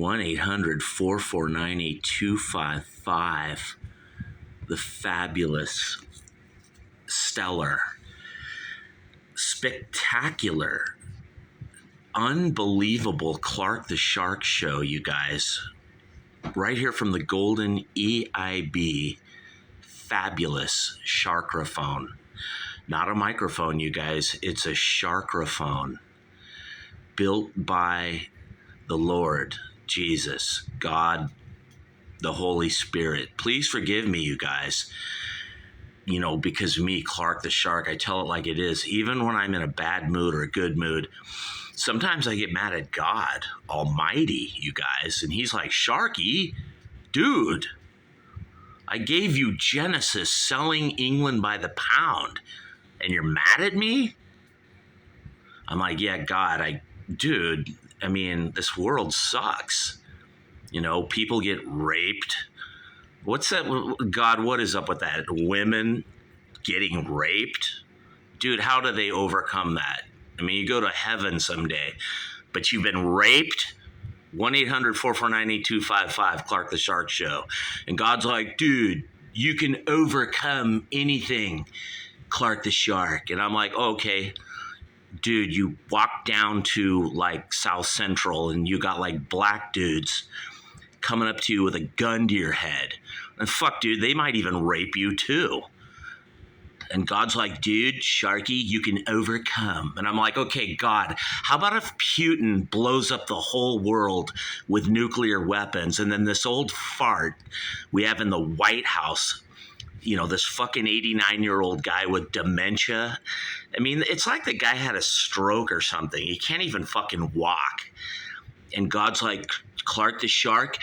1-800-449-8255. The fabulous, stellar, spectacular, unbelievable Clark the Shark show, you guys. Right here from the golden EIB fabulous sharkraphone. Not a microphone, you guys. It's a sharkraphone built by the Lord, Jesus, God, the Holy Spirit. Please forgive me, you guys. You know, because me, Clark the Shark, I tell it like it is. Even when I'm in a bad mood or a good mood, sometimes I get mad at God Almighty, you guys. And he's like, Sharky, dude, I gave you Genesis selling England by the pound, and you're mad at me? I'm like, yeah, God, dude, I mean, this world sucks. You know, people get raped. What's that? God, what is up with that? Women getting raped? Dude, how do they overcome that? I mean, you go to heaven someday, but you've been raped? 1-800-449-8255, Clark the Shark Show. And God's like, dude, you can overcome anything, Clark the Shark. And I'm like, okay, dude, you walk down to like South Central and you got like black dudes coming up to you with a gun to your head. And fuck, dude, they might even rape you too. And God's like, dude, Sharky, you can overcome. And I'm like, okay, God, how about if Putin blows up the whole world with nuclear weapons, and then this old fart we have in the White House, you know, this fucking 89-year-old guy with dementia. I mean, it's like the guy had a stroke or something. He can't even fucking walk. And God's like, Clark the Shark,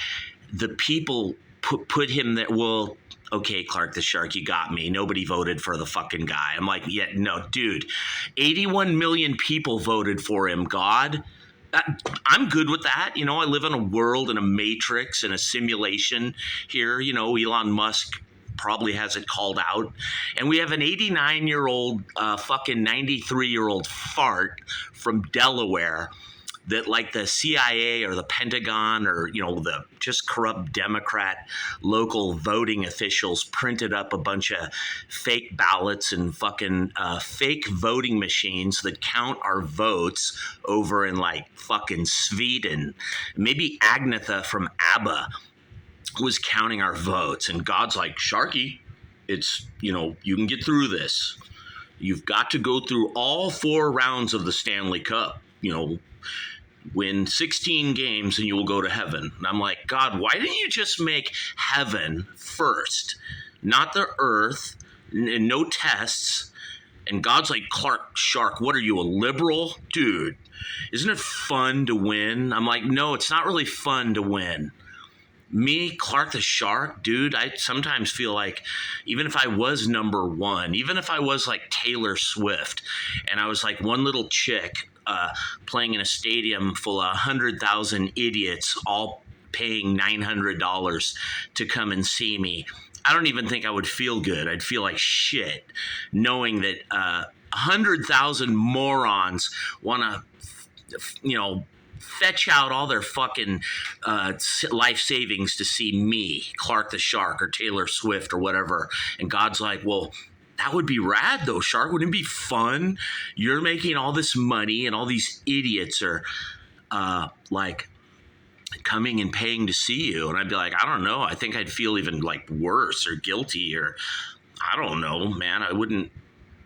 the people put him there. Well, okay, Clark the Shark, you got me. Nobody voted for the fucking guy. I'm like, yeah, no, dude. 81 million people voted for him, God. I'm good with that. You know, I live in a world, in a matrix, in a simulation here. You know, Elon Musk probably has it called out. And we have an 89-year-old, fucking 93-year-old fart from Delaware that, like, the CIA or the Pentagon or, you know, the just corrupt Democrat local voting officials printed up a bunch of fake ballots and fucking fake voting machines that count our votes over in, like, fucking Sweden. Maybe Agnetha from ABBA was counting our votes. And God's like, Sharky, it's, you know, you can get through this. You've got to go through all 4 rounds of the Stanley Cup, you know, win 16 games and you will go to heaven. And I'm like, God, why didn't you just make heaven first? Not the earth, and no tests. And God's like, Clark Shark, what are you, a liberal? Dude, isn't it fun to win? I'm like, no, it's not really fun to win. Me, Clark the Shark, dude, I sometimes feel like even if I was number 1, even if I was like Taylor Swift and I was like one little chick playing in a stadium full of 100,000 idiots all paying $900 to come and see me, I don't even think I would feel good. I'd feel like shit knowing that 100,000 morons want to, you know, fetch out all their fucking life savings to see me, Clark the Shark, or Taylor Swift, or whatever. And God's like, well, that would be rad, though, Shark. Wouldn't it be fun? You're making all this money, and all these idiots are, like, coming and paying to see you. And I'd be like, I don't know. I think I'd feel even, like, worse or guilty, or I don't know, man. I wouldn't.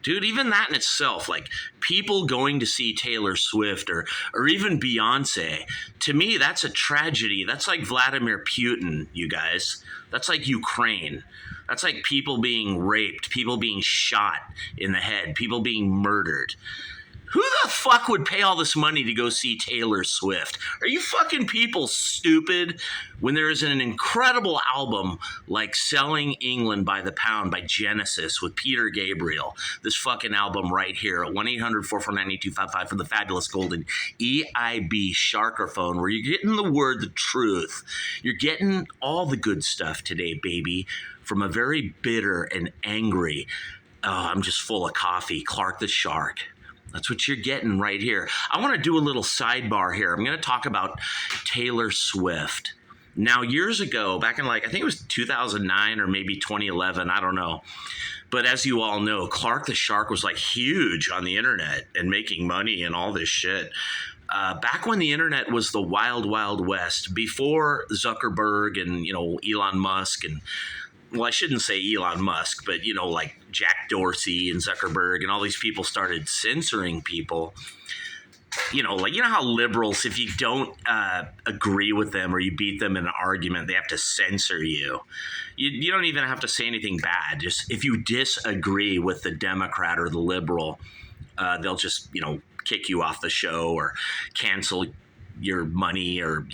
Dude, even that in itself, like people going to see Taylor Swift or even Beyonce, to me, that's a tragedy. That's like Vladimir Putin, you guys. That's like Ukraine. That's like people being raped, people being shot in the head, people being murdered. Who the fuck would pay all this money to go see Taylor Swift? Are you fucking people stupid? When there is an incredible album like Selling England by the Pound by Genesis with Peter Gabriel, this fucking album right here at 1-800-449-8255 for the fabulous golden EIB Sharkraphone, where you're getting the word, the truth. You're getting all the good stuff today, baby, from a very bitter and angry, I'm just full of coffee, Clark the Shark. That's what you're getting right here. I want to do a little sidebar here. I'm going to talk about Taylor Swift. Now, years ago, back in I think it was 2009 or maybe 2011, I don't know. But as you all know, Clark the Shark was huge on the internet and making money and all this shit. Back when the internet was the wild, wild west, before Zuckerberg and, Elon Musk and, well, I shouldn't say Elon Musk, but, Jack Dorsey and Zuckerberg and all these people started censoring people. How liberals, if you don't agree with them or you beat them in an argument, they have to censor you. You don't even have to say anything bad. Just if you disagree with the Democrat or the liberal, they'll just, kick you off the show or cancel your money or,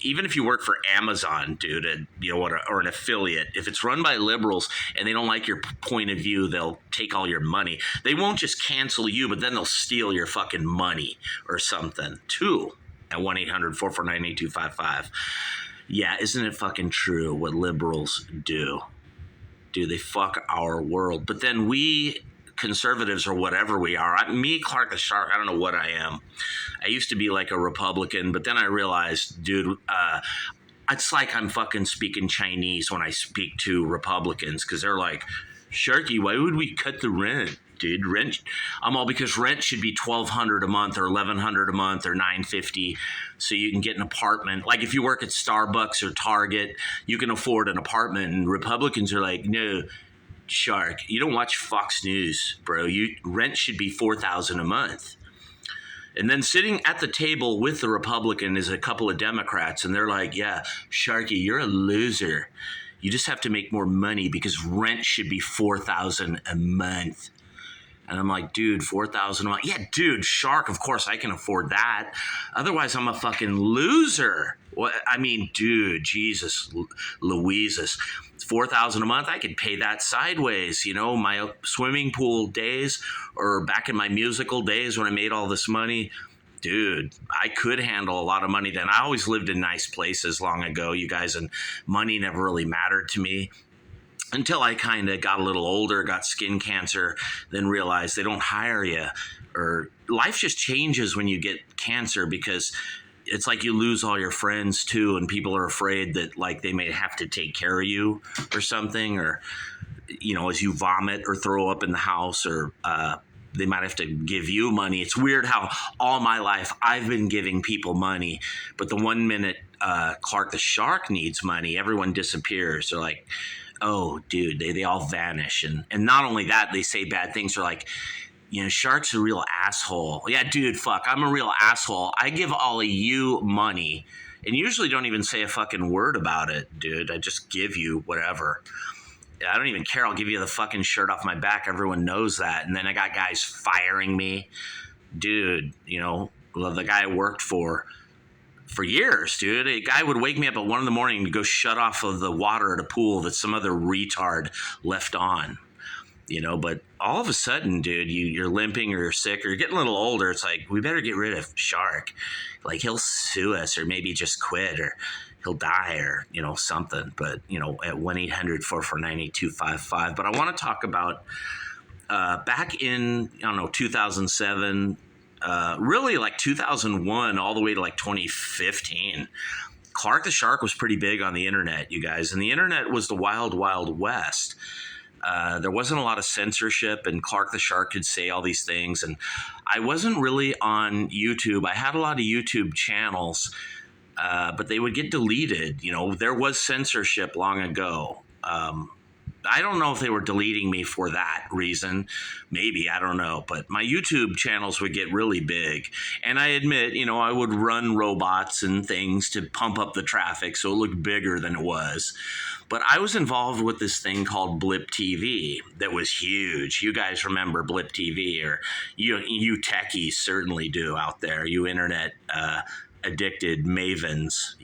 even if you work for Amazon, dude, or an affiliate, if it's run by liberals and they don't like your point of view, they'll take all your money. They won't just cancel you, but then they'll steal your fucking money or something too at 1-800-449-8255. Yeah, isn't it fucking true what liberals do? Do they fuck our world? But then we conservatives or whatever we are, me, Clark the Shark, I don't know what I am. I used to be like a Republican, but then I realized, dude, it's like I'm fucking speaking Chinese when I speak to Republicans because they're like, Sharky, why would we cut the rent? Dude, rent. I'm all because rent should be $1,200 a month or $1,100 a month or $950, so you can get an apartment. Like if you work at Starbucks or Target, you can afford an apartment. And Republicans are like, no, Shark, you don't watch Fox News, bro. Rent should be $4,000 a month. And then sitting at the table with the Republican is a couple of Democrats, and they're like, yeah, Sharky, you're a loser. You just have to make more money because rent should be $4,000 a month. And I'm like, dude, $4,000 a month? Yeah, dude, Shark, of course I can afford that. Otherwise, I'm a fucking loser. Dude, Jesus, Louises. $4,000 a month, I could pay that sideways. My swimming pool days or back in my musical days when I made all this money, dude, I could handle a lot of money then. I always lived in nice places long ago, you guys, and money never really mattered to me. Until I kind of got a little older, got skin cancer, then realized they don't hire you. Or life just changes when you get cancer because it's like you lose all your friends too, and people are afraid that they may have to take care of you or something, or as you vomit or throw up in the house, or they might have to give you money. It's weird how all my life I've been giving people money, but the 1 minute Clark the Shark needs money, everyone disappears. They're like, oh, dude, they all vanish. And not only that, they say bad things. They're like, Shark's a real asshole. Yeah, dude, fuck, I'm a real asshole. I give all of you money and usually don't even say a fucking word about it, dude. I just give you whatever. I don't even care. I'll give you the fucking shirt off my back. Everyone knows that. And then I got guys firing me. Dude, the guy I worked for years, dude. A guy would wake me up at 1 a.m. to go shut off of the water at a pool that some other retard left on. But all of a sudden, dude, you're limping or you're sick or you're getting a little older. It's like, we better get rid of Shark. Like, he'll sue us or maybe just quit or he'll die or, something. But, at 1-800-449-8255. But I want to talk about back in, 2007, really 2001 all the way to 2015. Clark the Shark was pretty big on the internet, you guys. And the internet was the wild, wild west. There wasn't a lot of censorship, and Clark the Shark could say all these things. And I wasn't really on YouTube. I had a lot of YouTube channels, but they would get deleted. There was censorship long ago. I don't know if they were deleting me for that reason. Maybe, I don't know. But my YouTube channels would get really big. And I admit, I would run robots and things to pump up the traffic so it looked bigger than it was. But I was involved with this thing called Blip TV that was huge. You guys remember Blip TV, or you techies certainly do out there. You internet addicted mavens,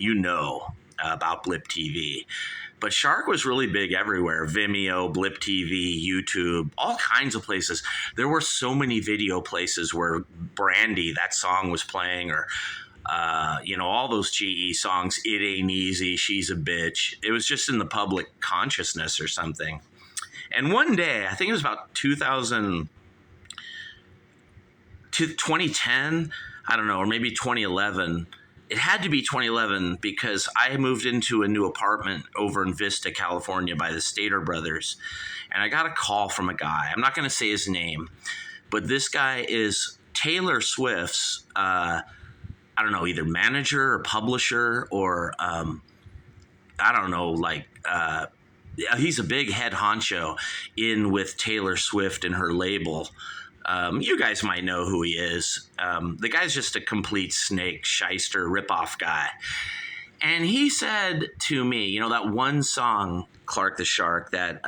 about Blip TV. But Shark was really big everywhere. Vimeo, Blip TV, YouTube, all kinds of places. There were so many video places where Brandy, that song was playing, or all those GE songs, It Ain't Easy, She's a Bitch. It was just in the public consciousness or something. And one day, I think it was about 2000, to 2010, I don't know, or maybe 2011. It had to be 2011 because I moved into a new apartment over in Vista, California by the Stater brothers. And I got a call from a guy. I'm not going to say his name, but this guy is Taylor Swift's, I don't know, either manager or publisher or, I don't know, like, he's a big head honcho in with Taylor Swift and her label. You guys might know who he is. The guy's just a complete snake, shyster, ripoff guy. And he said to me, you know, that one song, Clark the Shark, that,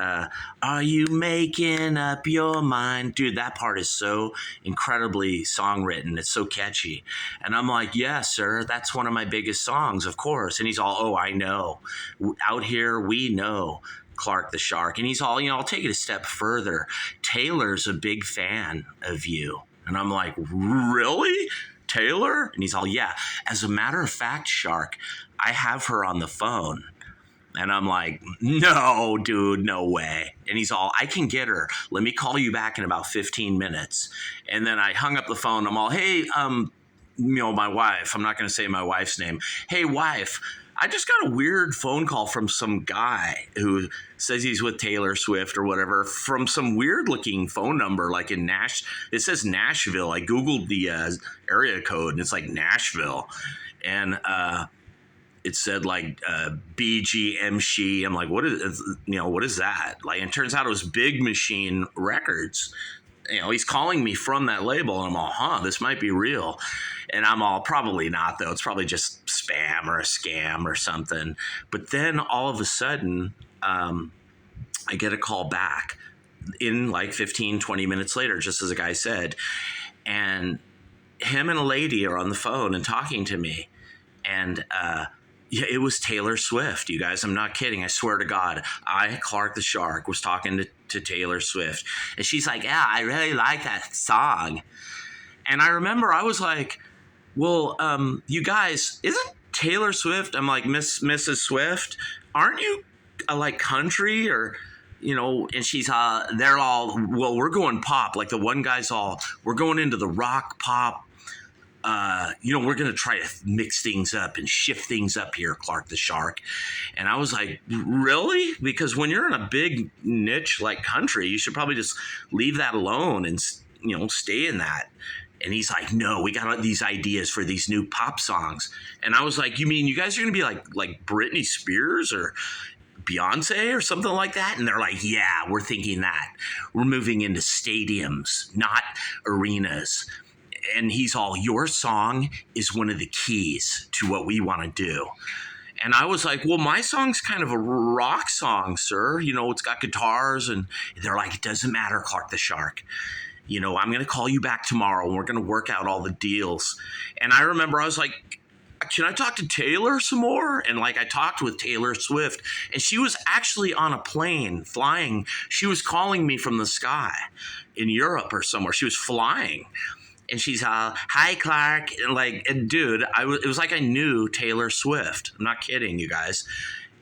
are you making up your mind? Dude, that part is so incredibly song-written. It's so catchy. And I'm like, yeah, sir, that's one of my biggest songs, of course. And he's all, oh, I know. Out here, we know Clark the Shark. And he's all, you know, I'll take it a step further. Taylor's a big fan of you. And I'm like, really? Taylor? And he's all, yeah. As a matter of fact, Shark, I have her on the phone. And I'm like, no, dude, no way. And he's all, I can get her. Let me call you back in about 15 minutes. And then I hung up the phone. I'm all, hey, you know, my wife, I'm not going to say my wife's name. Hey, wife, I just got a weird phone call from some guy who says he's with Taylor Swift or whatever from some weird looking phone number, like in it says Nashville. I Googled the area code and it's like Nashville. And, it said like BGMC. I'm like, what is that? Like, and it turns out it was Big Machine Records. You know, he's calling me from that label, and I'm all, this might be real. And I'm all, probably not, though. It's probably just spam or a scam or something. But then all of a sudden, I get a call back in like 15, 20 minutes later, just as the guy said. And him and a lady are on the phone and talking to me. And, yeah, it was Taylor Swift, you guys. I'm not kidding. I swear to God. Clark the Shark, was talking to Taylor Swift. And she's like, yeah, I really like that song. And I remember I was like, well, you guys, isn't Taylor Swift, I'm like, Mrs. Swift, aren't you like country or, you know? And she's, they're all, well, we're going pop. Like the one guy's all, we're going into the rock pop. You know, we're going to try to mix things up and shift things up here, Clark the Shark. And I was like, really? Because when you're in a big niche like country, you should probably just leave that alone and, you know, stay in that. And he's like, no, we got these ideas for these new pop songs. And I was like, you mean you guys are going to be like Britney Spears or Beyonce or something like that? And they're like, yeah, we're thinking that. We're moving into stadiums, not arenas. And he's all, your song is one of the keys to what we want to do. And I was like, well, my song's kind of a rock song, sir. You know, it's got guitars. And they're like, it doesn't matter, Clark the Shark. You know, I'm going to call you back tomorrow and we're going to work out all the deals. And I remember I was like, can I talk to Taylor some more? And like I talked with Taylor Swift and she was actually on a plane flying. She was calling me from the sky in Europe or somewhere. She was flying. And she's, hi, Clark. And like, and dude, it was like I knew Taylor Swift. I'm not kidding, you guys.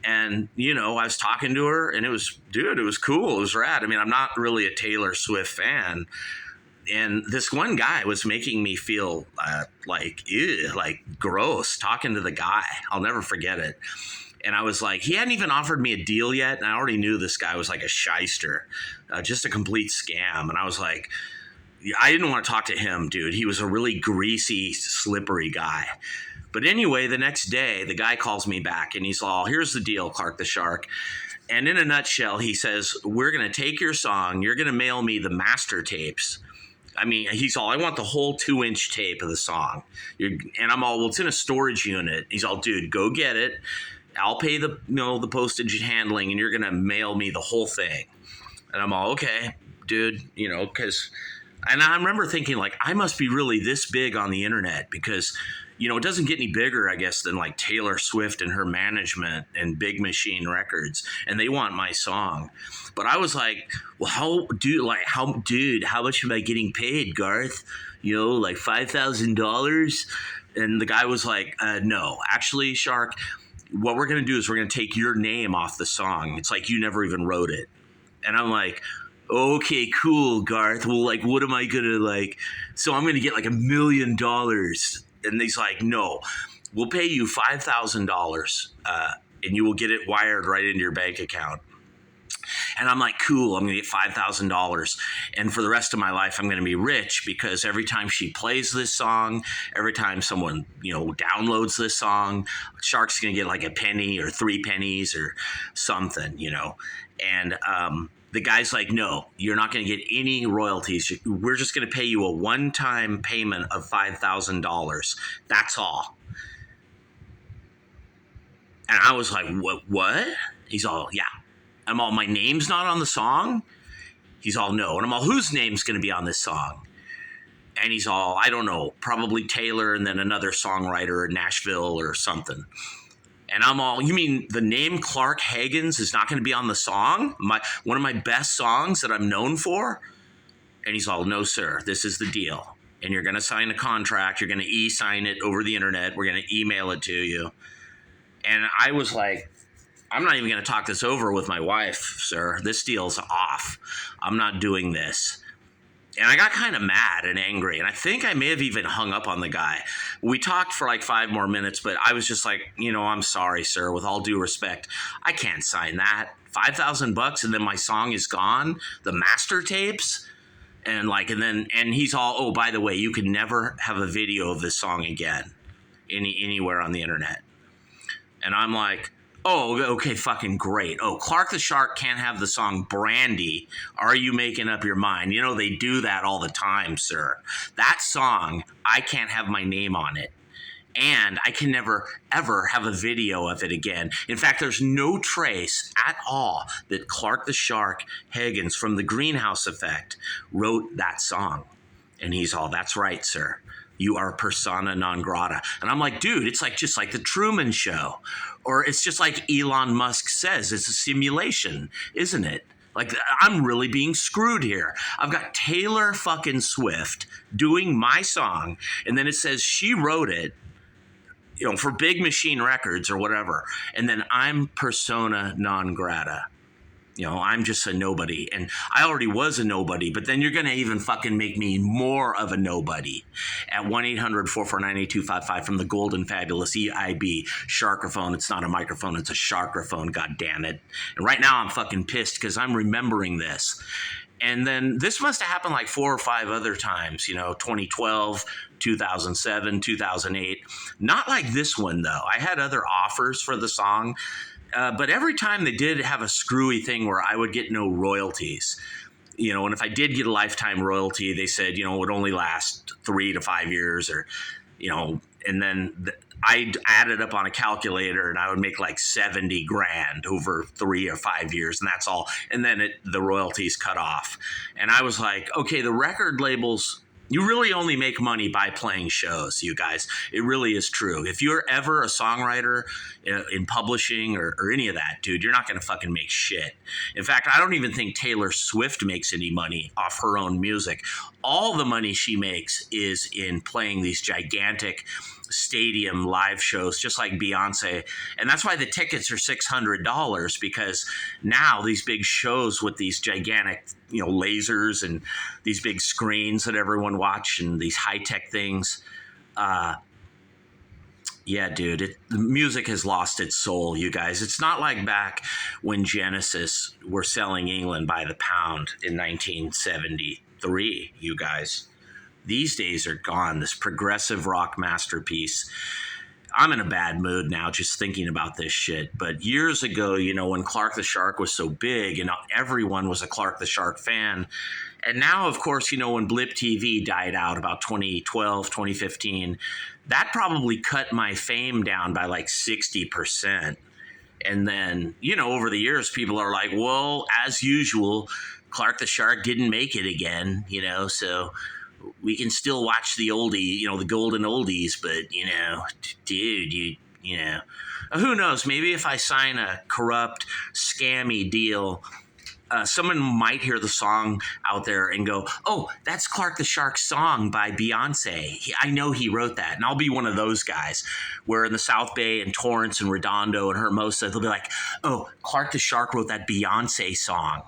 And, you know, I was talking to her and it was cool. It was rad. I mean, I'm not really a Taylor Swift fan. And this one guy was making me feel like gross talking to the guy. I'll never forget it. And I was like, he hadn't even offered me a deal yet. And I already knew this guy was like a shyster, just a complete scam. And I was like, I didn't want to talk to him, dude. He was a really greasy, slippery guy. But anyway, the next day, the guy calls me back and he's all, here's the deal, Clark the Shark. And in a nutshell, he says, we're going to take your song. You're going to mail me the master tapes. I mean, he's all, I want the whole 2-inch tape of the song. And I'm all, well, it's in a storage unit. He's all, dude, go get it. I'll pay the postage and handling and you're going to mail me the whole thing. And I'm all, okay, dude, you know, because... And I remember thinking, like, I must be really this big on the internet because, you know, it doesn't get any bigger, I guess, than like Taylor Swift and her management and Big Machine Records. And they want my song. But I was like, well, how much am I getting paid, Garth? You know, like $5,000? And the guy was like, no, actually, Shark, what we're going to do is we're going to take your name off the song. It's like you never even wrote it. And I'm like, okay, cool, Garth. Well, like, what am I gonna like? So I'm gonna get like $1 million. And he's like, no, we'll pay you $5,000, and you will get it wired right into your bank account. And I'm like, cool, I'm going to get $5,000. And for the rest of my life, I'm going to be rich because every time she plays this song, every time someone, downloads this song, Shark's going to get like a penny or 3 pennies or something, And the guy's like, no, you're not going to get any royalties. We're just going to pay you a one-time payment of $5,000. That's all. And I was like, what? He's all, yeah. I'm all, my name's not on the song? He's all, no. And I'm all, whose name's going to be on this song? And he's all, I don't know, probably Taylor and then another songwriter in Nashville or something. And I'm all, you mean the name Clark Haggins is not going to be on the song? One of my best songs that I'm known for? And he's all, no, sir, this is the deal. And you're going to sign a contract. You're going to e-sign it over the internet. We're going to email it to you. And I was like, I'm not even going to talk this over with my wife, sir. This deal's off. I'm not doing this. And I got kind of mad and angry. And I think I may have even hung up on the guy. We talked for like 5 more minutes, but I was just like, I'm sorry, sir. With all due respect, I can't sign that. $5,000 and then my song is gone. The master tapes. And he's all, oh, by the way, you can never have a video of this song again anywhere on the internet. And I'm like, oh, okay, fucking great. Oh, Clark the Shark can't have the song Brandy. Are you making up your mind? They do that all the time, sir. That song, I can't have my name on it. And I can never, ever have a video of it again. In fact, there's no trace at all that Clark the Shark Haggins from the Greenhouse Effect wrote that song. And he's all, that's right, sir. You are persona non grata. And I'm like, dude, it's just like the Truman Show. Or it's just like Elon Musk says, it's a simulation, isn't it? Like, I'm really being screwed here. I've got Taylor fucking Swift doing my song, and then it says she wrote it, for Big Machine Records or whatever. And then I'm persona non grata. I'm just a nobody. And I already was a nobody, but then you're going to even fucking make me more of a nobody at 1-800-449-8255 from the golden fabulous EIB Sharkaphone. It's not a microphone. It's a Sharkaphone. God damn it. And right now I'm fucking pissed because I'm remembering this. And then this must have happened like 4 or 5 other times, 2012, 2007, 2008. Not like this one, though. I had other offers for the song. But every time they did have a screwy thing where I would get no royalties, and if I did get a lifetime royalty, they said, it would only last 3 to 5 years or, and then I added up on a calculator and I would make like 70 grand over 3 or 5 years. And that's all. And then the royalties cut off. And I was like, okay, the record labels, you really only make money by playing shows, you guys. It really is true. If you're ever a songwriter in publishing or any of that, dude, you're not going to fucking make shit. In fact, I don't even think Taylor Swift makes any money off her own music. All the money she makes is in playing these gigantic stadium live shows, just like Beyonce. And that's why the tickets are $600, because now these big shows with these gigantic, lasers and these big screens that everyone watch and these high-tech things. Yeah, dude, the music has lost its soul, you guys. It's not like back when Genesis were selling England by the pound in 1973, you guys. These days are gone, this progressive rock masterpiece. I'm in a bad mood now just thinking about this shit. But years ago, when Clark the Shark was so big and everyone was a Clark the Shark fan. And now, of course, when Blip TV died out about 2012, 2015, that probably cut my fame down by like 60%. And then, over the years, people are like, well, as usual, Clark the Shark didn't make it again, so we can still watch the oldie, the golden oldies, but, dude, who knows? Maybe if I sign a corrupt, scammy deal, someone might hear the song out there and go, oh, that's Clark the Shark's song by Beyonce. I know he wrote that. And I'll be one of those guys where in the South Bay and Torrance and Redondo and Hermosa, they'll be like, oh, Clark the Shark wrote that Beyonce song.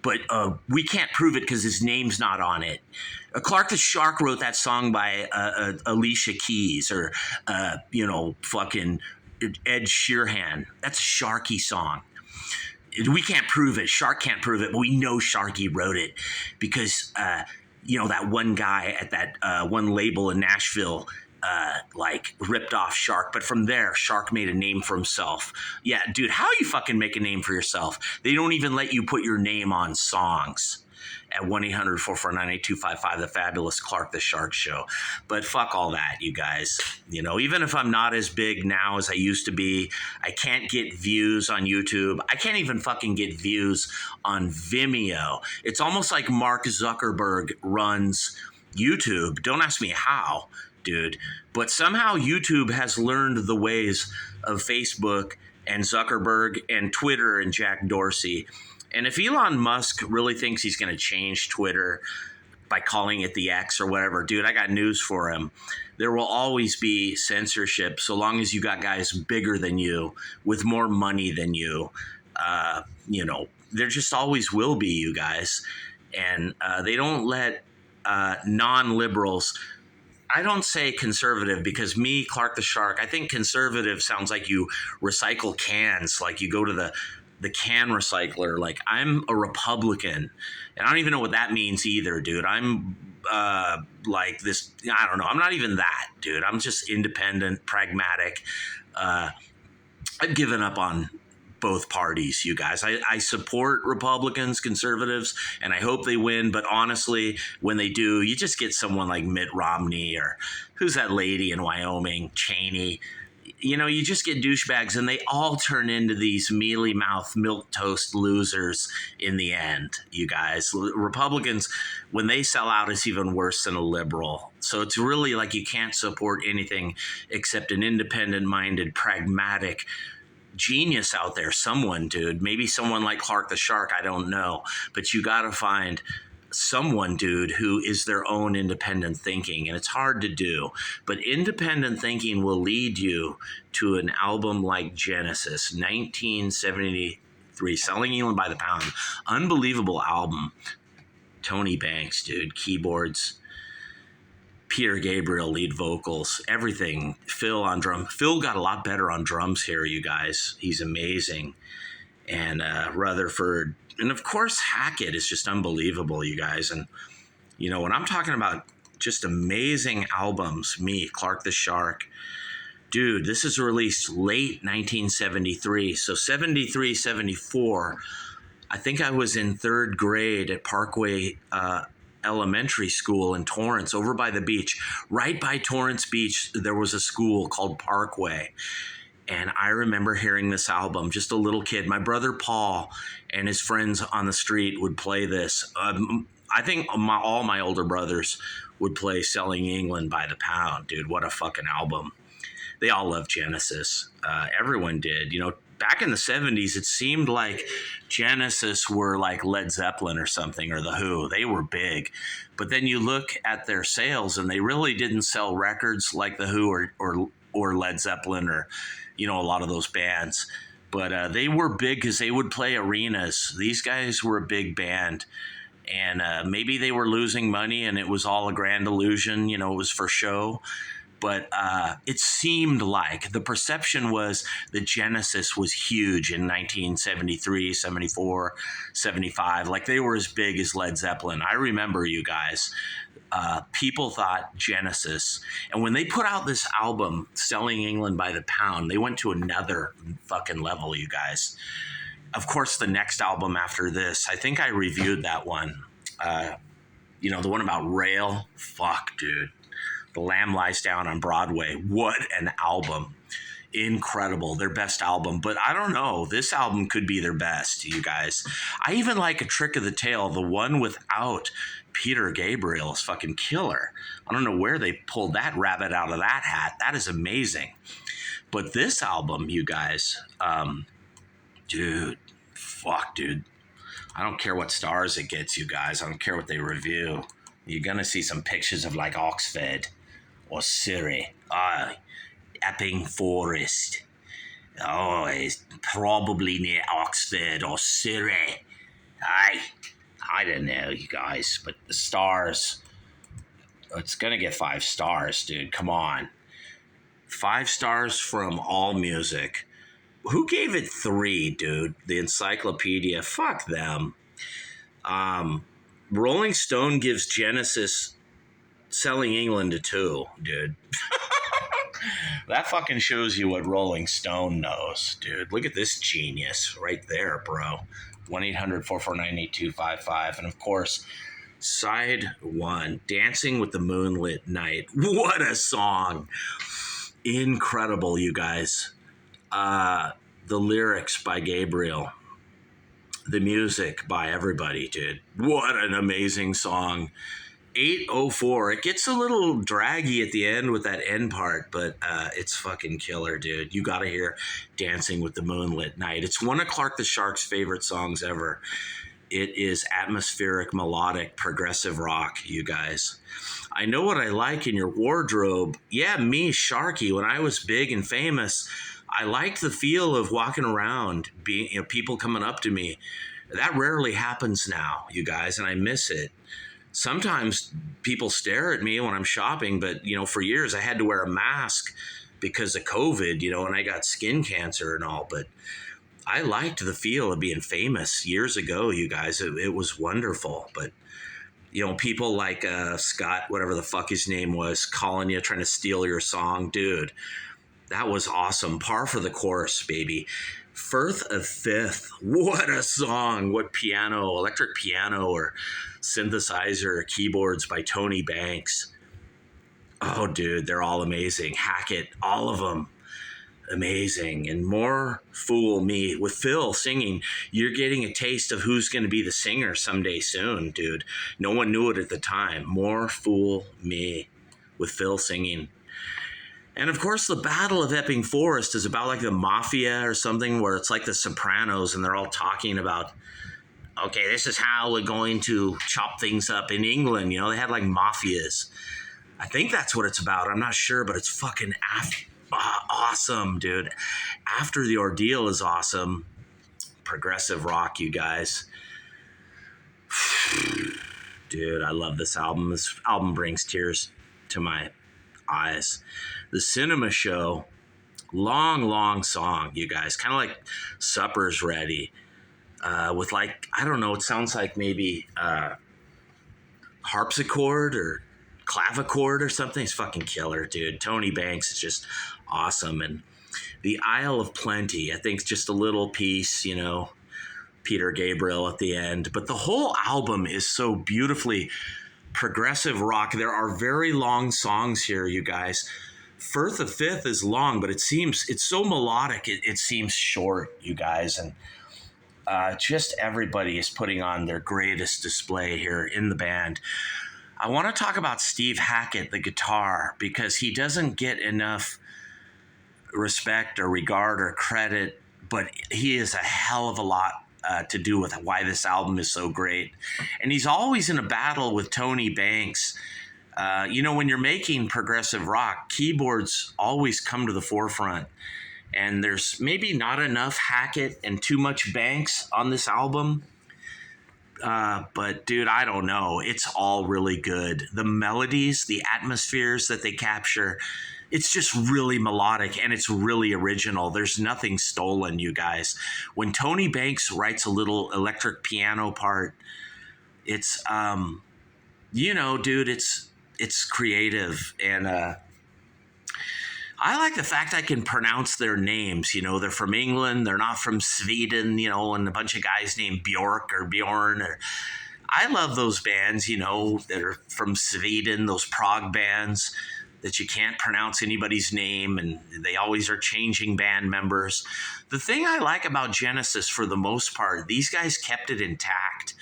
but we can't prove it because his name's not on it. Clark the Shark wrote that song by Alicia Keys or, fucking Ed Sheeran. That's a Sharky song. We can't prove it. Shark can't prove it, but we know Sharky wrote it because, that one guy at that one label in Nashville ripped off Shark. But from there, Shark made a name for himself. Yeah, dude, how you fucking make a name for yourself? They don't even let you put your name on songs at 1-800-449-8255, the fabulous Clark the Shark Show. But fuck all that, you guys. Even if I'm not as big now as I used to be, I can't get views on YouTube. I can't even fucking get views on Vimeo. It's almost like Mark Zuckerberg runs YouTube. Don't ask me how, dude. But somehow YouTube has learned the ways of Facebook and Zuckerberg and Twitter and Jack Dorsey. And if Elon Musk really thinks he's going to change Twitter by calling it the X or whatever, dude, I got news for him. There will always be censorship so long as you got guys bigger than you with more money than you. There just always will be, you guys. And they don't let non-liberals. I don't say conservative because me, Clark the Shark, I think conservative sounds like you recycle cans, like you go to the can recycler. Like, I'm a Republican, and I don't even know what that means either, dude. I'm like this, I don't know. I'm not even that, dude. I'm just independent, pragmatic. I've given up on both parties, you guys. I support Republicans, conservatives, and I hope they win. But honestly, when they do, you just get someone like Mitt Romney or who's that lady in Wyoming, Cheney. You just get douchebags, and they all turn into these mealy-mouthed, milquetoast losers in the end, you guys. Republicans, when they sell out, it's even worse than a liberal. So it's really like you can't support anything except an independent-minded, pragmatic genius out there. Someone, dude. Maybe someone like Clark the Shark, I don't know. But you got to find someone, dude, who is their own independent thinking, and it's hard to do, but independent thinking will lead you to an album like Genesis, 1973, Selling England by the Pound. Unbelievable album. Tony Banks, dude, keyboards, Peter Gabriel lead vocals, everything. Phil on drum. Phil got a lot better on drums here, you guys. He's amazing. And Rutherford, and of course Hackett is just unbelievable, you guys. And when I'm talking about just amazing albums, me, Clark the Shark, dude, this is released late 1973. So 73, 74, I think I was in third grade at Parkway Elementary School in Torrance, over by the beach. Right by Torrance Beach, there was a school called Parkway. And I remember hearing this album, just a little kid. My brother Paul and his friends on the street would play this. I think all my older brothers would play Selling England by the Pound. Dude, what a fucking album. They all loved Genesis. Everyone did. Back in the 70s, it seemed like Genesis were like Led Zeppelin or something, or The Who. They were big. But then you look at their sales, and they really didn't sell records like The Who or Led Zeppelin or a lot of those bands. But they were big because they would play arenas. These guys were a big band. And maybe they were losing money and it was all a grand illusion. It was for show. But it seemed like the perception was that Genesis was huge in 1973, 74, 75. Like they were as big as Led Zeppelin. I remember, you guys. People thought Genesis, and when they put out this album, Selling England by the Pound, they went to another fucking level, you guys. Of course, the next album after this, I think I reviewed that one. The one about Rail. Fuck, dude. The Lamb Lies Down on Broadway. What an album. Incredible. Their best album. But I don't know. This album could be their best, you guys. I even like A Trick of the Tail. The one without Peter Gabriel is fucking killer. I don't know where they pulled that rabbit out of that hat. That is amazing. But this album, you guys, dude, fuck, dude. I don't care what stars it gets, you guys. I don't care what they review. You're going to see some pictures of like Oxford or Surrey. Epping Forest. Oh, it's probably near Oxford or Surrey. I don't know, you guys, but the stars, it's going to get 5 stars, dude. Come on. 5 stars from All Music. Who gave it 3, dude? The encyclopedia. Fuck them. Rolling Stone gives Genesis Selling England a 2, dude. That fucking shows you what Rolling Stone knows, dude. Look at this genius right there, bro. 1-800-449-8255. And of course, side 1, Dancing with the Moonlit Night. What a song. Incredible, you guys. The lyrics by Gabriel. The music by everybody, dude. What an amazing song. 8:04. It gets a little draggy at the end with that end part, but it's fucking killer, dude. You got to hear Dancing with the Moonlit Night. It's one of Clark the Shark's favorite songs ever. It is atmospheric, melodic, progressive rock, you guys. I know what I like in your wardrobe. Yeah, me, Sharky, when I was big and famous, I liked the feel of walking around, being, people coming up to me. That rarely happens now, you guys, and I miss it. Sometimes people stare at me when I'm shopping, but, for years I had to wear a mask because of COVID, and I got skin cancer and all, but I liked the feel of being famous years ago, you guys. It was wonderful, but, people like Scott, whatever the fuck his name was, calling you, trying to steal your song, dude, that was awesome. Par for the course, baby. Firth of Fifth, what a song. What piano, electric piano or synthesizer or keyboards by Tony Banks. Oh, dude, they're all amazing. Hackett, all of them. Amazing. And More Fool Me with Phil singing. You're getting a taste of who's going to be the singer someday soon, dude. No one knew it at the time. More Fool Me with Phil singing. And of course, the Battle of Epping Forest is about like the mafia or something, where it's like the Sopranos and they're all talking about, okay, this is how we're going to chop things up in England. They had like mafias. I think that's what it's about. I'm not sure, but it's fucking awesome, dude. After the Ordeal is awesome. Progressive rock, you guys. Dude, I love this album. This album brings tears to my eyes. The Cinema Show, long song, you guys. Kind of like Supper's Ready. With like, I don't know, it sounds like maybe harpsichord or clavichord or something. It's fucking killer, dude. Tony Banks is just awesome. And The Isle of Plenty, I think just a little piece, Peter Gabriel at the end. But the whole album is so beautifully progressive rock. There are very long songs here, you guys. Firth of Fifth is long, but it's so melodic. It seems short, you guys. And just everybody is putting on their greatest display here in the band. I want to talk about Steve Hackett, the guitar, because he doesn't get enough respect or regard or credit, but he is a hell of a lot to do with why this album is so great. And he's always in a battle with Tony Banks. When you're making progressive rock, keyboards always come to the forefront. And there's maybe not enough Hackett and too much Banks on this album. But, dude, I don't know. It's all really good. The melodies, the atmospheres that they capture, it's just really melodic and it's really original. There's nothing stolen, you guys. When Tony Banks writes a little electric piano part, it's, dude, it's creative. And I like the fact I can pronounce their names. They're from England. They're not from Sweden, and a bunch of guys named Bjork or Bjorn. I love those bands, that are from Sweden, those prog bands that you can't pronounce anybody's name, and they always are changing band members. The thing I like about Genesis, for the most part, these guys kept it intact.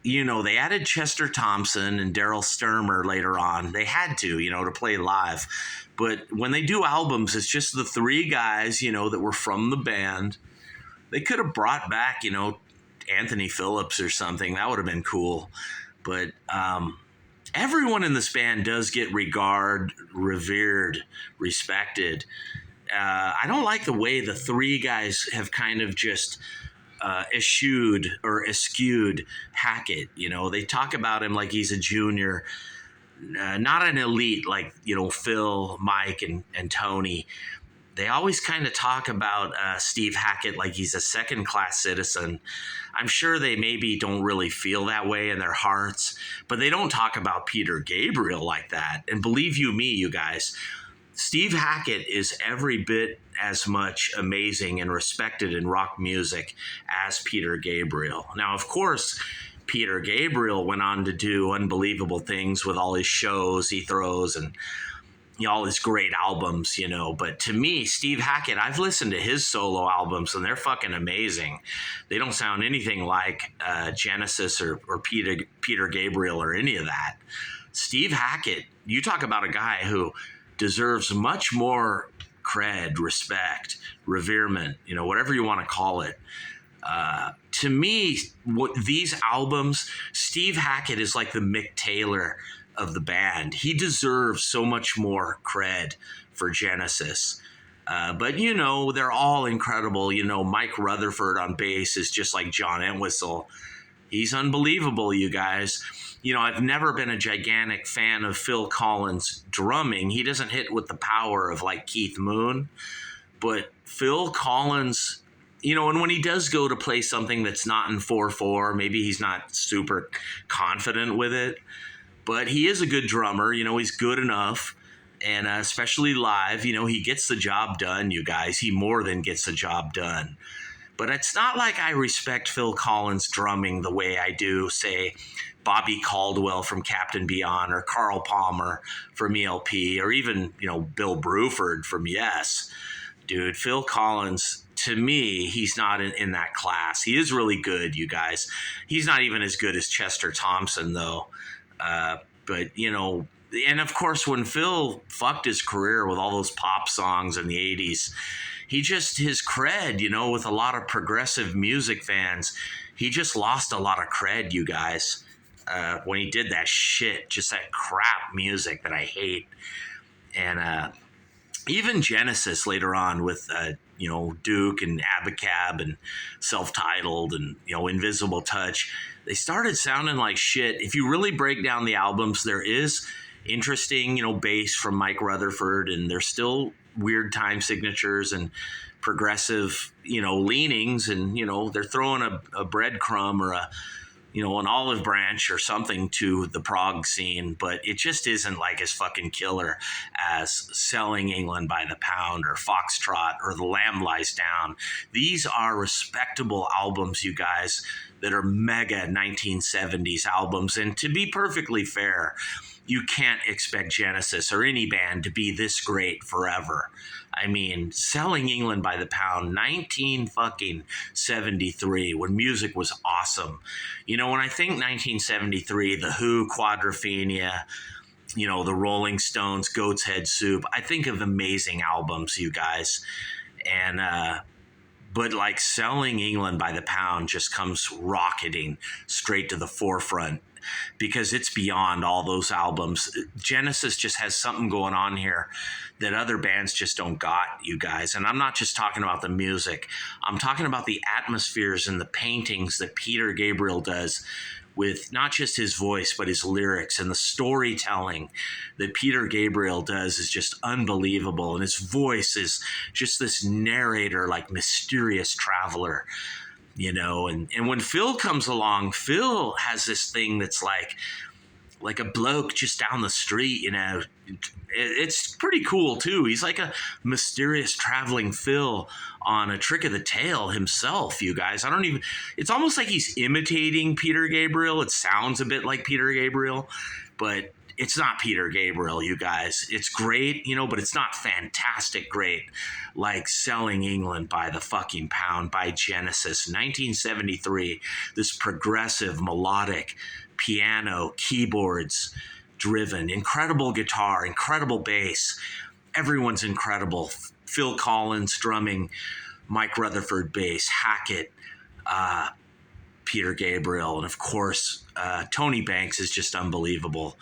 They added Chester Thompson and Daryl Sturmer later on. They had to play live. But when they do albums, it's just the 3 guys, that were from the band. They could have brought back, Anthony Phillips or something. That would have been cool. But everyone in this band does get revered, respected. I don't like the way the 3 guys have kind of just eschewed Hackett. They talk about him like he's a junior, not an elite like Phil, Mike, and Tony. They always kind of talk about Steve Hackett like he's a second-class citizen. I'm sure they maybe don't really feel that way in their hearts, but they don't talk about Peter Gabriel like that. And believe you me, you guys, Steve Hackett is every bit as much amazing and respected in rock music as Peter Gabriel. Now, of course, Peter Gabriel went on to do unbelievable things with all his shows he throws and all his great albums, But to me, Steve Hackett, I've listened to his solo albums and they're fucking amazing. They don't sound anything like Genesis or Peter Gabriel or any of that. Steve Hackett, you talk about a guy who deserves much more cred, respect, reverement, whatever you want to call it. To me, these albums, Steve Hackett is like the Mick Taylor of the band. He deserves so much more cred for Genesis. But, they're all incredible. Mike Rutherford on bass is just like John Entwistle. He's unbelievable, you guys. I've never been a gigantic fan of Phil Collins' drumming. He doesn't hit with the power of like Keith Moon. But Phil Collins, and when he does go to play something that's not in 4/4, maybe he's not super confident with it. But he is a good drummer. He's good enough. And especially live, he gets the job done, you guys. He more than gets the job done. But it's not like I respect Phil Collins' drumming the way I do, say, Bobby Caldwell from Captain Beyond or Carl Palmer from ELP or even, Bill Bruford from Yes. Dude, Phil Collins, to me, he's not in that class. He is really good, you guys. He's not even as good as Chester Thompson, though. But, and of course, when Phil fucked his career with all those pop songs in the 80s, his cred, with a lot of progressive music fans, he just lost a lot of cred, you guys, when he did that shit, just that crap music that I hate. And even Genesis later on with, Duke and Abacab and Self-Titled and, Invisible Touch, they started sounding like shit. If you really break down the albums, there is interesting, bass from Mike Rutherford, and there's still weird time signatures and progressive, leanings, and, they're throwing a breadcrumb or an olive branch or something to the prog scene, but it just isn't like as fucking killer as Selling England by the Pound or Foxtrot or The Lamb Lies Down. These are respectable albums, you guys, that are mega 1970s albums. And to be perfectly fair, you can't expect Genesis or any band to be this great forever. I mean, Selling England by the Pound, 1973, when music was awesome. When I think 1973, The Who, Quadrophenia, the Rolling Stones, Goat's Head Soup, I think of amazing albums, you guys. And, but like Selling England by the Pound just comes rocketing straight to the forefront because it's beyond all those albums. Genesis just has something going on here that other bands just don't got, you guys. And I'm not just talking about the music. I'm talking about the atmospheres and the paintings that Peter Gabriel does with not just his voice, but his lyrics, and the storytelling that Peter Gabriel does is just unbelievable. And his voice is just this narrator, like mysterious traveler, and when Phil comes along, Phil has this thing that's like a bloke just down the street, it's pretty cool too. He's like a mysterious traveling Phil on A Trick of the Tail himself, you guys. It's almost like he's imitating Peter Gabriel. It sounds a bit like Peter Gabriel, but it's not Peter Gabriel, you guys. It's great, but it's not fantastic great like Selling England by the fucking Pound by Genesis, 1973. This progressive, melodic, piano, keyboards driven, incredible guitar, incredible bass. Everyone's incredible. Phil Collins drumming, Mike Rutherford bass, Hackett, Peter Gabriel, and of course, Tony Banks is just unbelievable.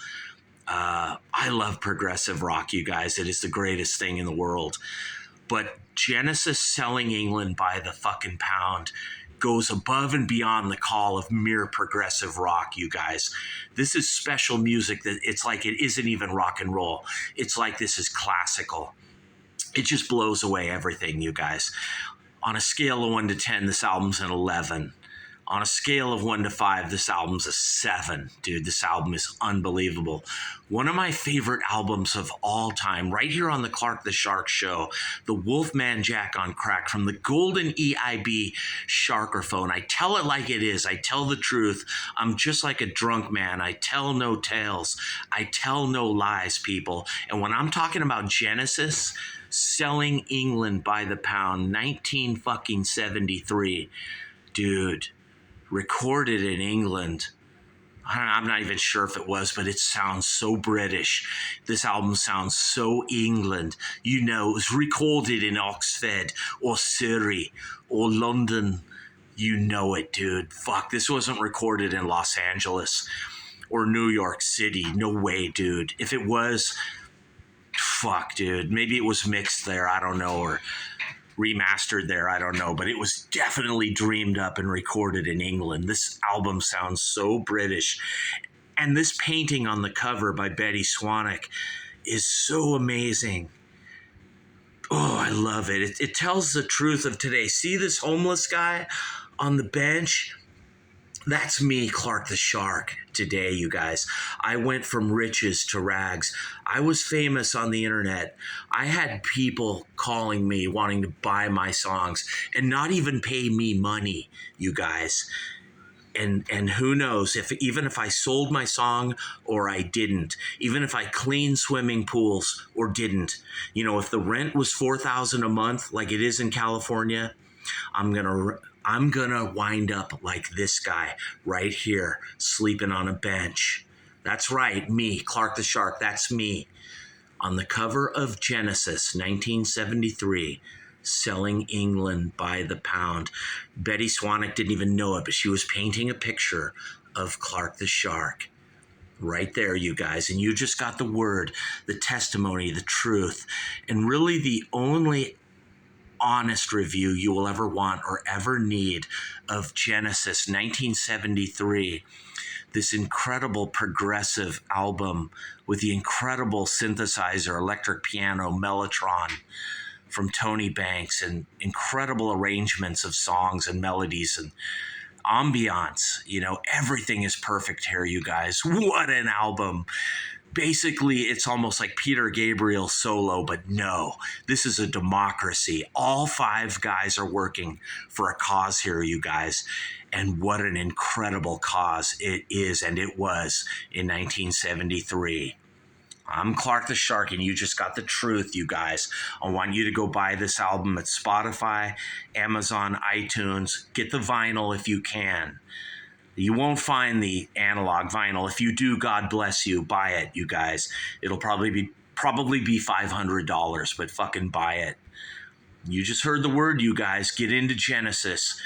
I love progressive rock, you guys. It is the greatest thing in the world. But Genesis Selling England by the fucking Pound goes above and beyond the call of mere progressive rock, you guys. This is special music that it's like it isn't even rock and roll. It's like this is classical. It just blows away everything, you guys. On a scale of 1 to 10, this album's an 11. On a scale of 1 to 5, this album's a 7. Dude, this album is unbelievable. One of my favorite albums of all time, right here on the Clark the Shark Show, the Wolfman Jack on Crack from the golden EIB Sharkerphone. I tell it like it is. I tell the truth. I'm just like a drunk man. I tell no tales. I tell no lies, people. And when I'm talking about Genesis, selling England by the pound, 1973, dude, recorded in England. I'm not even sure if it was, but it sounds so British. This album sounds so England. You know, it was recorded in Oxford or Surrey or London. You know it, dude. Fuck, this wasn't recorded in Los Angeles or New York City. No way, dude. If it was, fuck, dude. Maybe it was mixed there. I don't know. Or remastered there, I don't know, but it was definitely dreamed up and recorded in England. This album sounds so British. And this painting on the cover by Betty Swanick is so amazing. Oh, I love it. It tells the truth of today. See this homeless guy on the bench? That's me, Clark the Shark, today, you guys. I went from riches to rags. I was famous on the internet. I had people calling me, wanting to buy my songs, and not even pay me money, you guys. And who knows, even if I sold my song or I didn't, even if I cleaned swimming pools or didn't, you know, if the rent was $4,000 a month, like it is in California, I'm gonna wind up like this guy right here, sleeping on a bench. That's right, me, Clark the Shark, that's me. On the cover of Genesis, 1973, selling England by the pound. Betty Swanick didn't even know it, but she was painting a picture of Clark the Shark. Right there, you guys. And you just got the word, the testimony, the truth, and really the only honest review you will ever want or ever need of Genesis 1973, this incredible progressive album with the incredible synthesizer, electric piano, Mellotron from Tony Banks, and incredible arrangements of songs and melodies and ambiance. You know, everything is perfect here, you guys. What an album. Basically, it's almost like Peter Gabriel solo, but no, this is a democracy. All 5 guys are working for a cause here, you guys. And what an incredible cause it is, and it was in 1973. I'm Clark the Shark, and you just got the truth, you guys. I want you to go buy this album at Spotify, Amazon, iTunes. Get the vinyl if you can. You won't find the analog vinyl. If you do, God bless you. Buy it, you guys. It'll probably be $500, but fucking buy it. You just heard the word, you guys. Get into Genesis.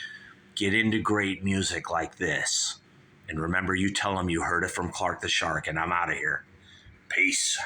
Get into great music like this. And remember, you tell them you heard it from Clark the Shark, and I'm out of here. Peace.